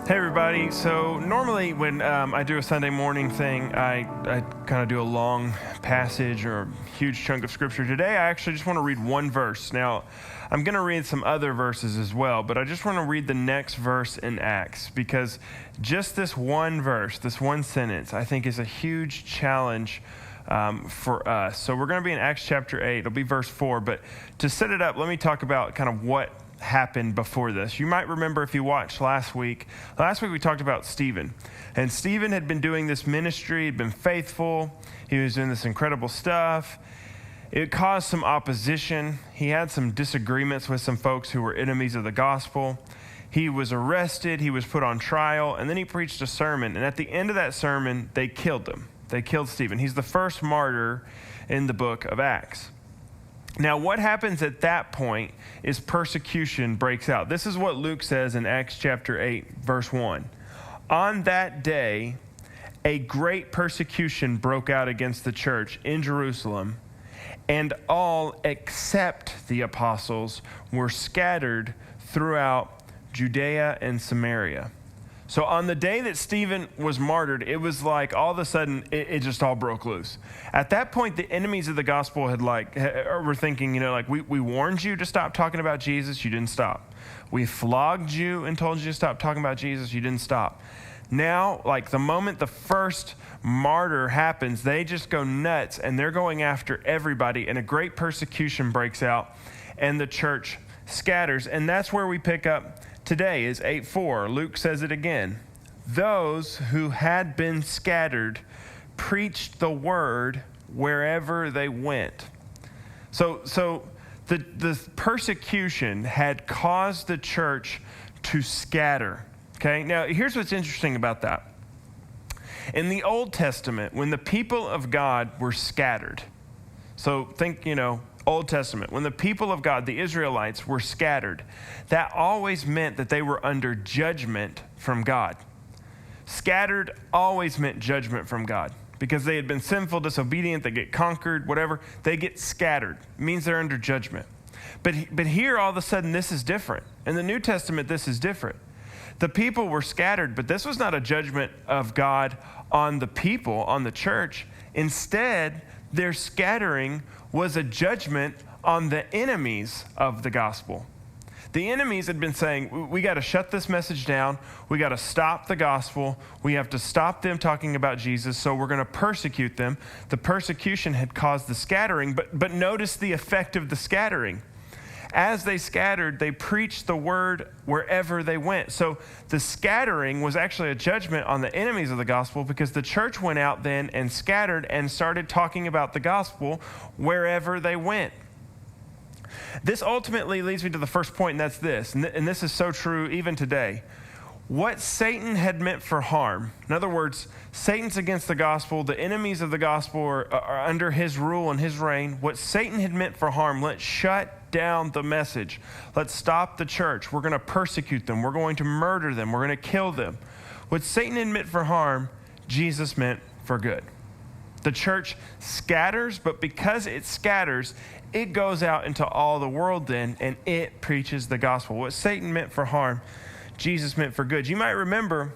Hey everybody, so normally when I do a Sunday morning thing, I kind of do a long passage or a huge chunk of scripture. Today I actually just want to read one verse. Now, I'm going to read some other verses as well, but I just want to read the next verse in Acts because just this one verse, this one sentence, I think is a huge challenge for us. So we're going to be in Acts chapter 8. It'll be verse 4, but to set it up, let me talk about kind of what happened before this. You might remember if you watched last week we talked about Stephen. And Stephen had been doing this ministry, had been faithful. He was doing this incredible stuff. It caused some opposition. He had some disagreements with some folks who were enemies of the gospel. He was arrested. He was put on trial. And then he preached a sermon. And at the end of that sermon, they killed him. They killed Stephen. He's the first martyr in the book of Acts. Now, what happens at that point is persecution breaks out. This is what Luke says in Acts chapter 8, verse 1. On that day, a great persecution broke out against the church in Jerusalem, and all except the apostles were scattered throughout Judea and Samaria. So on the day that Stephen was martyred, it was like all of a sudden it just all broke loose. At that point, the enemies of the gospel were thinking, we warned you to stop talking about Jesus, you didn't stop. We flogged you and told you to stop talking about Jesus, you didn't stop. Now, the moment the first martyr happens, they just go nuts and they're going after everybody, and a great persecution breaks out and the church scatters. And that's where we pick up today is 8:4. Luke says it again. Those who had been scattered preached the word wherever they went. So the persecution had caused the church to scatter. Okay? Now, here's what's interesting about that. In the Old Testament, when the people of God were scattered, so think, Old Testament, when the people of God, the Israelites, were scattered, that always meant that they were under judgment from God. Scattered always meant judgment from God because they had been sinful, disobedient, they get conquered, whatever. They get scattered. It means they're under judgment. But here, all of a sudden, this is different. In the New Testament, this is different. The people were scattered, but this was not a judgment of God on the people, on the church. Instead, their scattering was a judgment on the enemies of the gospel. The enemies had been saying, we got to shut this message down. We got to stop the gospel. We have to stop them talking about Jesus, so we're going to persecute them. The persecution had caused the scattering, but notice the effect of the scattering. As they scattered, they preached the word wherever they went. So the scattering was actually a judgment on the enemies of the gospel because the church went out then and scattered and started talking about the gospel wherever they went. This ultimately leads me to the first point, and that's this. And this is so true even today. What Satan had meant for harm, in other words, Satan's against the gospel, the enemies of the gospel are under his rule and his reign. What Satan had meant for harm, let's shut down the message. Let's stop the church. We're going to persecute them. We're going to murder them. We're going to kill them. What Satan had meant for harm, Jesus meant for good. The church scatters, but because it scatters, it goes out into all the world then, and it preaches the gospel. What Satan meant for harm, Jesus meant for good. You might remember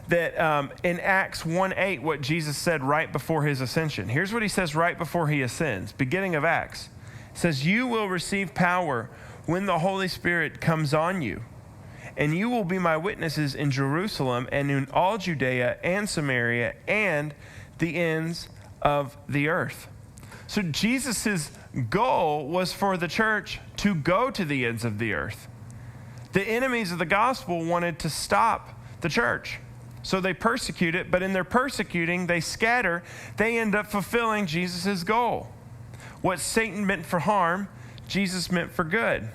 that in Acts 1:8, what Jesus said right before his ascension. Here's what he says right before he ascends, beginning of Acts. It says, you will receive power when the Holy Spirit comes on you, and you will be my witnesses in Jerusalem and in all Judea and Samaria and the ends of the earth. So Jesus' goal was for the church to go to the ends of the earth. The enemies of the gospel wanted to stop the church. So they persecute it, but in their persecuting, they scatter. They end up fulfilling Jesus' goal. What Satan meant for harm, Jesus meant for good.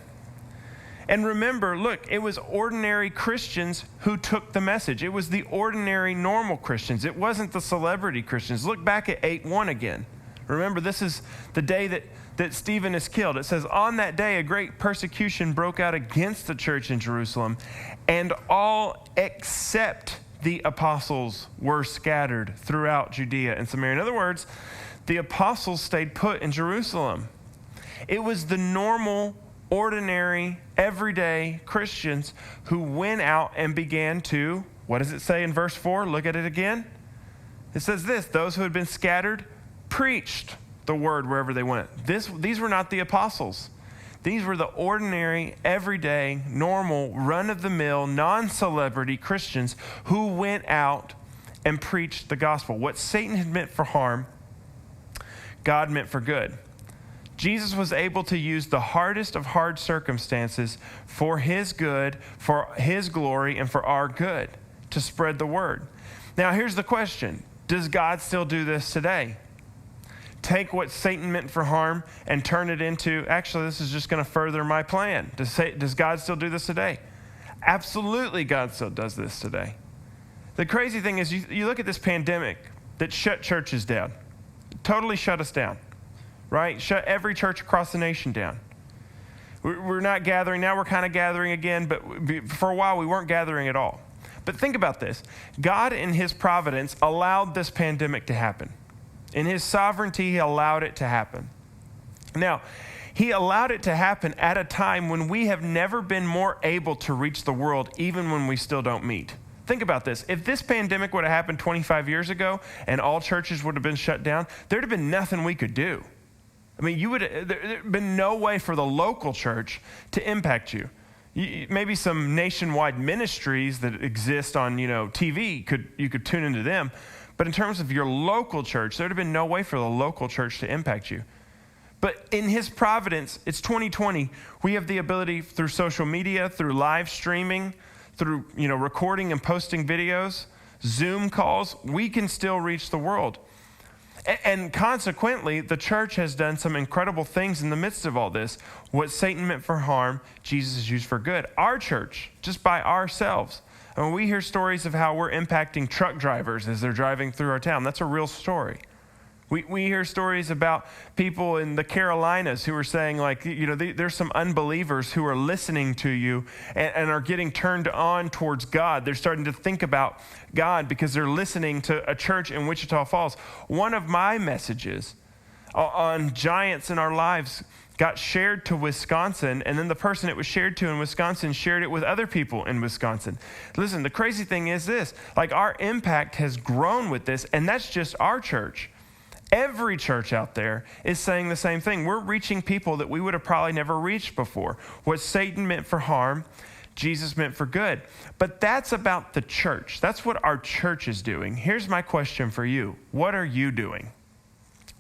And remember, look, it was ordinary Christians who took the message. It was the ordinary, normal Christians. It wasn't the celebrity Christians. Look back at 8:1 again. Remember, this is the day that Stephen is killed. It says, on that day, a great persecution broke out against the church in Jerusalem, and all except the apostles were scattered throughout Judea and Samaria. In other words, the apostles stayed put in Jerusalem. It was the normal ordinary, everyday Christians who went out and began to, what does it say in verse 4? Look at it again. It says this, those who had been scattered preached the word wherever they went. These were not the apostles. These were the ordinary, everyday, normal, run-of-the-mill, non-celebrity Christians who went out and preached the gospel. What Satan had meant for harm, God meant for good. Jesus was able to use the hardest of hard circumstances for his good, for his glory, and for our good to spread the word. Now, here's the question. Does God still do this today? Take what Satan meant for harm and turn it into, actually, this is just going to further my plan. Does God still do this today? Absolutely, God still does this today. The crazy thing is you look at this pandemic that shut churches down, totally shut us down, right? Shut every church across the nation down. We're not gathering. Now we're kind of gathering again, but for a while we weren't gathering at all. But think about this. God in his providence allowed this pandemic to happen. In his sovereignty, he allowed it to happen. Now, he allowed it to happen at a time when we have never been more able to reach the world, even when we still don't meet. Think about this. If this pandemic would have happened 25 years ago and all churches would have been shut down, there'd have been nothing we could do. I mean, there'd been no way for the local church to impact you. Maybe some nationwide ministries that exist on, TV, you could tune into them. But in terms of your local church, there'd have been no way for the local church to impact you. But in his providence, it's 2020. We have the ability through social media, through live streaming, through recording and posting videos, Zoom calls, we can still reach the world. And consequently, the church has done some incredible things in the midst of all this. What Satan meant for harm, Jesus has used for good. Our church, just by ourselves. And when we hear stories of how we're impacting truck drivers as they're driving through our town, that's a real story. We hear stories about people in the Carolinas who are saying, there's some unbelievers who are listening to you and are getting turned on towards God. They're starting to think about God because they're listening to a church in Wichita Falls. One of my messages on giants in our lives got shared to Wisconsin, and then the person it was shared to in Wisconsin shared it with other people in Wisconsin. Listen, the crazy thing is this, our impact has grown with this, and that's just our church. Every church out there is saying the same thing. We're reaching people that we would have probably never reached before. What Satan meant for harm, Jesus meant for good. But that's about the church. That's what our church is doing. Here's my question for you. What are you doing?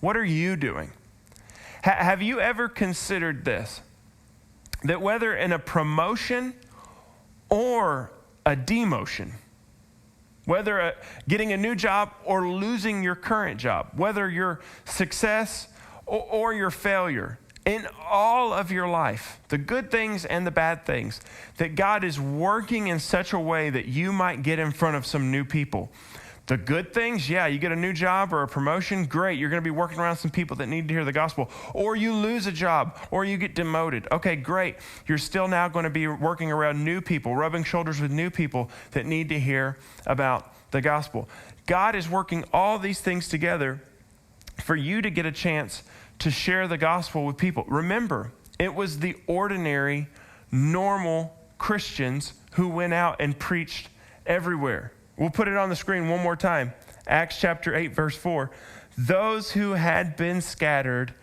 What are you doing? Have you ever considered this? That whether in a promotion or a demotion, whether getting a new job or losing your current job, whether your success or your failure, in all of your life, the good things and the bad things, that God is working in such a way that you might get in front of some new people. The good things, yeah, you get a new job or a promotion, great. You're going to be working around some people that need to hear the gospel. Or you lose a job, or you get demoted. Okay, great. You're still now going to be working around new people, rubbing shoulders with new people that need to hear about the gospel. God is working all these things together for you to get a chance to share the gospel with people. Remember, it was the ordinary, normal Christians who went out and preached everywhere. We'll put it on the screen one more time. Acts chapter 8, verse 4. Those who had been scattered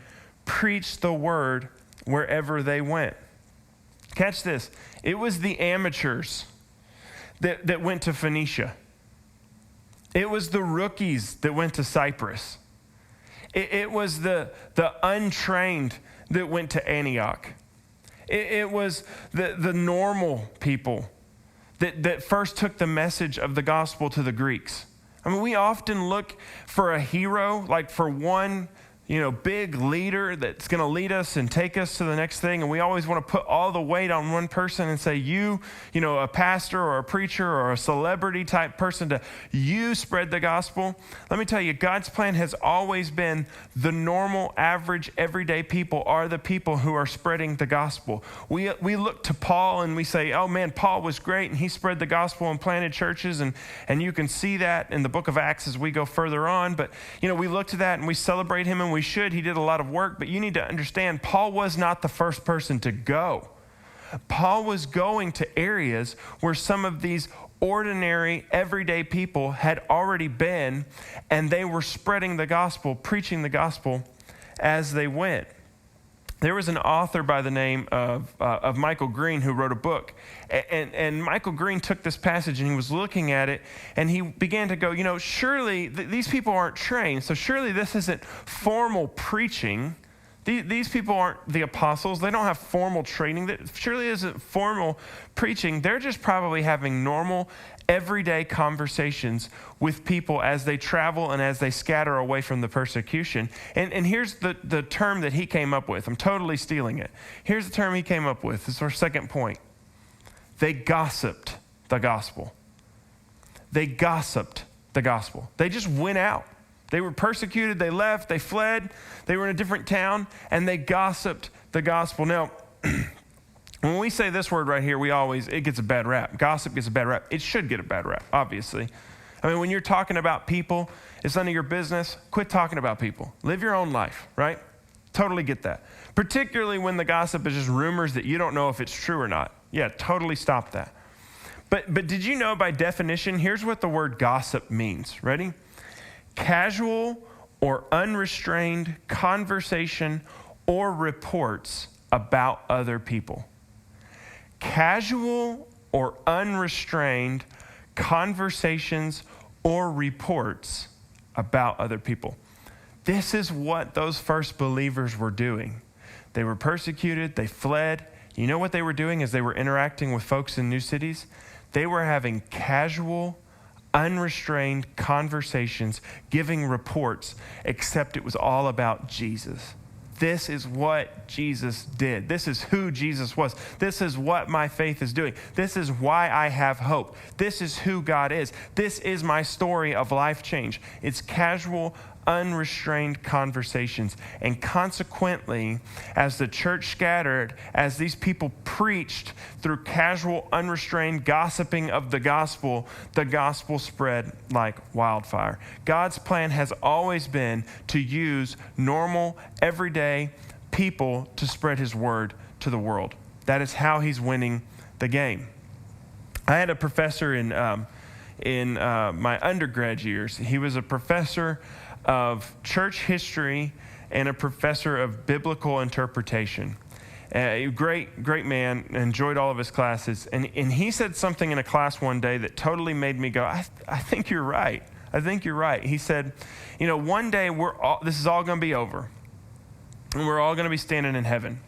preached the word wherever they went. Catch this. It was the amateurs that went to Phoenicia. It was the rookies that went to Cyprus. It was the untrained that went to Antioch. It was the normal people that first took the message of the gospel to the Greeks. I mean, we often look for a hero, for one, big leader that's going to lead us and take us to the next thing. And we always want to put all the weight on one person and say, a pastor or a preacher or a celebrity type person you spread the gospel. Let me tell you, God's plan has always been the normal, average, everyday people are the people who are spreading the gospel. We look to Paul and we say, oh man, Paul was great and he spread the gospel and planted churches. And you can see that in the book of Acts as we go further on. But, we look to that and we celebrate him and we we should. He did a lot of work, but you need to understand, Paul was not the first person to go. Paul was going to areas where some of these ordinary, everyday people had already been, and they were spreading the gospel, preaching the gospel as they went. There was an author by the name of Michael Green who wrote a book. And Michael Green took this passage and he was looking at it and he began to go, surely these people aren't trained, so surely this isn't formal preaching. These people aren't the apostles. They don't have formal training. That surely isn't formal preaching. They're just probably having normal, everyday conversations with people as they travel and as they scatter away from the persecution. And here's the term that he came up with. I'm totally stealing it. Here's the term he came up with. This is our second point. They gossiped the gospel. They gossiped the gospel. They just went out. They were persecuted, they left, they fled, they were in a different town, and they gossiped the gospel. Now, when we say this word right here, it gets a bad rap. Gossip gets a bad rap. It should get a bad rap, obviously. I mean, when you're talking about people, it's none of your business. Quit talking about people. Live your own life, right? Totally get that. Particularly when the gossip is just rumors that you don't know if it's true or not. Yeah, totally stop that. But did you know by definition, here's what the word gossip means. Ready? Casual or unrestrained conversation or reports about other people. Casual or unrestrained conversations or reports about other people. This is what those first believers were doing. They were persecuted, they fled. You know what they were doing as they were interacting with folks in new cities? They were having casual, unrestrained conversations, giving reports, except it was all about Jesus. This is what Jesus did. This is who Jesus was. This is what my faith is doing. This is why I have hope. This is who God is. This is my story of life change. It's casual, unrestrained conversations. And consequently, as the church scattered, as these people preached through casual, unrestrained gossiping of the gospel spread like wildfire. God's plan has always been to use normal, everyday people to spread his word to the world. That is how he's winning the game. I had a professor in my undergrad years. He was a professor of church history and a professor of biblical interpretation. Great man, enjoyed all of his classes. And he said something in a class one day that totally made me go, I think you're right. I think you're right. He said, one day this is all going to be over. And we're all going to be standing in heaven.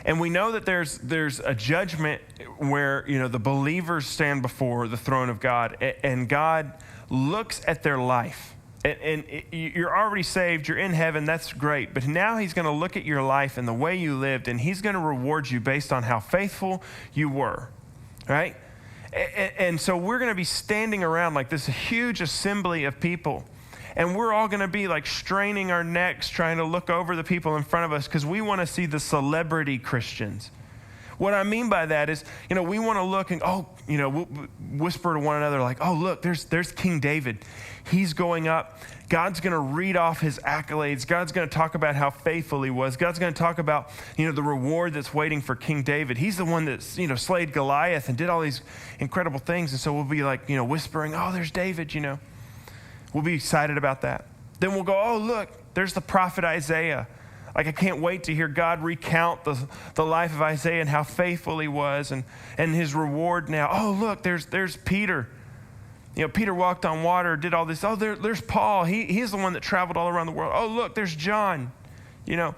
And we know that there's a judgment where, the believers stand before the throne of God, and God looks at their life. And you're already saved, you're in heaven, that's great. But now he's going to look at your life and the way you lived, and he's going to reward you based on how faithful you were, right? And so we're going to be standing around like this huge assembly of people. And we're all going to be like straining our necks trying to look over the people in front of us because we want to see the celebrity Christians. What I mean by that is, we want to look and, we'll whisper to one another like, oh, look, there's King David. He's going up. God's going to read off his accolades. God's going to talk about how faithful he was. God's going to talk about, the reward that's waiting for King David. He's the one that, slayed Goliath and did all these incredible things. And so we'll be like, whispering, oh, there's David, We'll be excited about that. Then we'll go, oh, look, there's the prophet Isaiah. Like, I can't wait to hear God recount the life of Isaiah and how faithful he was and his reward now. Oh, look, there's Peter. Peter walked on water, did all this. Oh, there's Paul. He's the one that traveled all around the world. Oh, look, there's John. And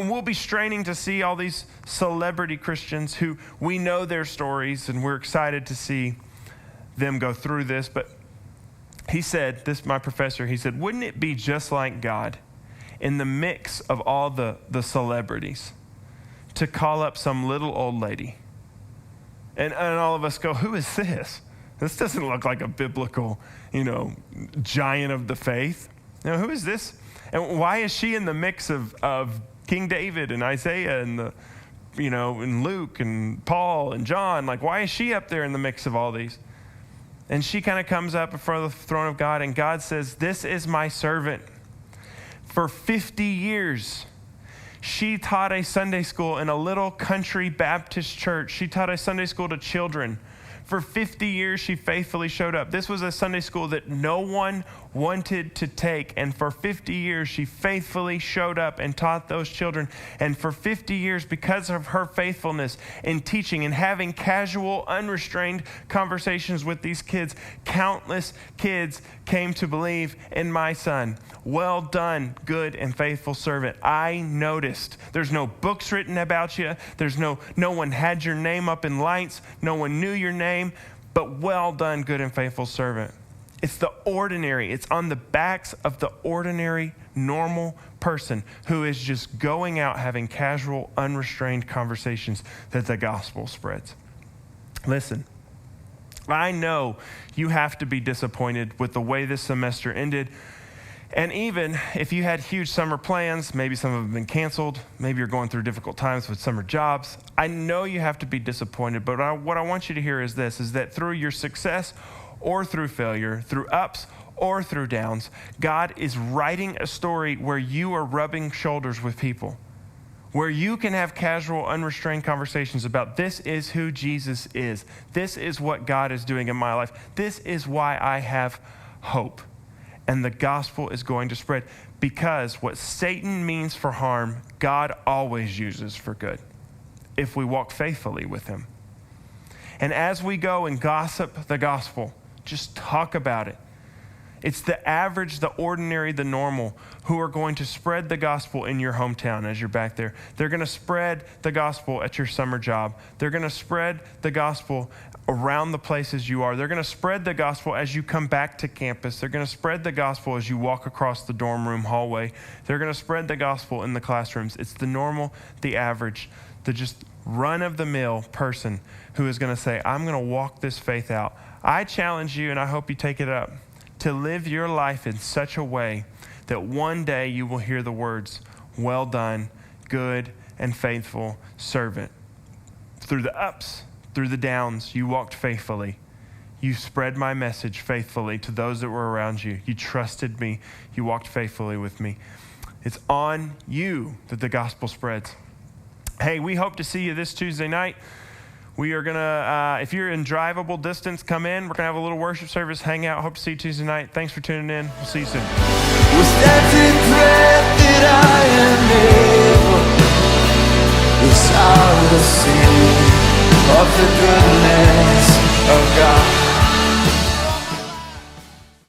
we'll be straining to see all these celebrity Christians who we know their stories, and we're excited to see them go through this. But he said, my professor, he said, wouldn't it be just like God in the mix of all the celebrities to call up some little old lady? And all of us go, who is this? This doesn't look like a biblical, giant of the faith. Who is this? And why is she in the mix of King David and Isaiah and and Luke and Paul and John? Like, why is she up there in the mix of all these? And she kind of comes up in front of the throne of God, and God says, this is my servant. For 50 years, she taught a Sunday school in a little country Baptist church. She taught a Sunday school to children. For 50 years, she faithfully showed up. This was a Sunday school that no one wanted to take. And for 50 years, she faithfully showed up and taught those children. And for 50 years, because of her faithfulness in teaching and having casual, unrestrained conversations with these kids, countless kids came to believe in my son. Well done, good and faithful servant. I noticed. There's no books written about you. There's no one had your name up in lights. No one knew your name. But well done, good and faithful servant. It's the ordinary. It's on the backs of the ordinary, normal person who is just going out having casual, unrestrained conversations that the gospel spreads. Listen, I know you have to be disappointed with the way this semester ended. And even if you had huge summer plans, maybe some have been canceled, maybe you're going through difficult times with summer jobs, I know you have to be disappointed, but what I want you to hear is this, is that through your success or through failure, through ups or through downs, God is writing a story where you are rubbing shoulders with people, where you can have casual, unrestrained conversations about this is who Jesus is. This is what God is doing in my life. This is why I have hope. And the gospel is going to spread because what Satan means for harm, God always uses for good if we walk faithfully with him. And as we go and gossip the gospel, just talk about it. It's the average, the ordinary, the normal who are going to spread the gospel in your hometown as you're back there. They're going to spread the gospel at your summer job. They're going to spread the gospel around the places you are. They're going to spread the gospel as you come back to campus. They're going to spread the gospel as you walk across the dorm room hallway. They're going to spread the gospel in the classrooms. It's the normal, the average, the just run-of-the-mill person who is going to say, I'm going to walk this faith out. I challenge you, and I hope you take it up, to live your life in such a way that one day you will hear the words, well done, good and faithful servant. Through the ups, through the downs, you walked faithfully. You spread my message faithfully to those that were around you. You trusted me. You walked faithfully with me. It's on you that the gospel spreads. Hey, we hope to see you this Tuesday night. We are going to, if you're in drivable distance, come in. We're going to have a little worship service, hang out. Hope to see you Tuesday night. Thanks for tuning in. We'll see you soon. With every breath that I am able, yes, I will sing of the goodness of God.